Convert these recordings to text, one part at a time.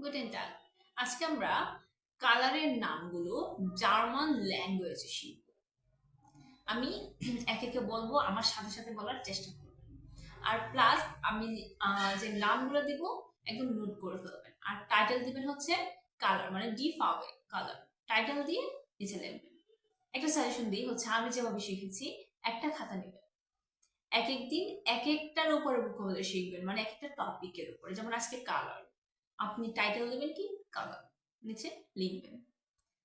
Guten টাগ। আজকে আমরা কালারের নামগুলো জার্মান ল্যাঙ্গুয়েজে শিখব। আমি একে একে বলবো, আমার সাথে সাথে বলার চেষ্টা করব। আর প্লাস আমি যে নামগুলো দিব একদম নোট করে ফেলবেন। আর টাইটেল দিবেন হচ্ছে কালার, মানে ডি ফাওয়ে কালার টাইটেল দিয়ে নিচে লিখবেন। একটা সাজেশন দিই হচ্ছে, আমি যেভাবে শিখেছি একটা খাতা নেবেন, এক এক দিন এক একটার উপরে ভোকাবুলারি শিখবেন, মানে এক একটা টপিকের উপরে। যেমন আজকে কালার, আপনি টাইটেল দেবেন কি কালার, নিচে লিখবেন।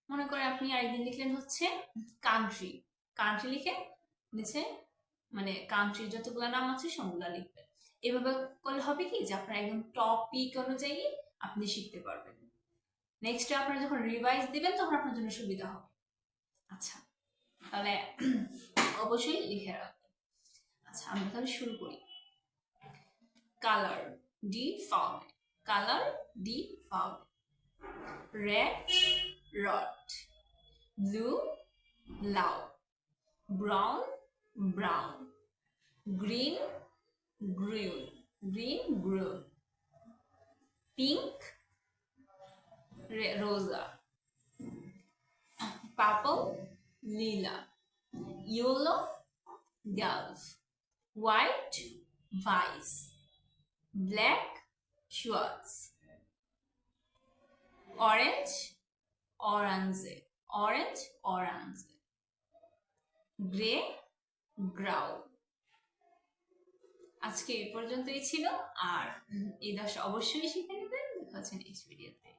মনে করে আপনি আরেকদিন লিখলেন হচ্ছে কান্ট্রি, কান্ট্রি লিখে নিচে মানে কান্ট্রির যতগুলো নাম আছে সবগুলো লিখবেন। এভাবে করলে হবে কি যে আপনার একদম টপিক অনুযায়ী আপনি শিখতে পারবেন। নেক্সট আপনারা যখন রিভাইজ দিবেন তখন আপনার জন্য সুবিধা হবে। আচ্ছা, তাহলে অবশ্যই লিখে রাখবেন। আচ্ছা, আমরা তাহলে শুরু করি। Colour D found, colour D found. red rot, blue loud, brown brown, green green, green green, pink rosa, purple lila, yellow gulf, white vice, black schwartz, orange orange, orange orange, grey গ্রাউ। আজকে এই পর্যন্তই ছিল। আর এই 10 অবশ্যই শিখে নেবেন। দেখা হচ্ছে নেক্সট ভিডিওতে।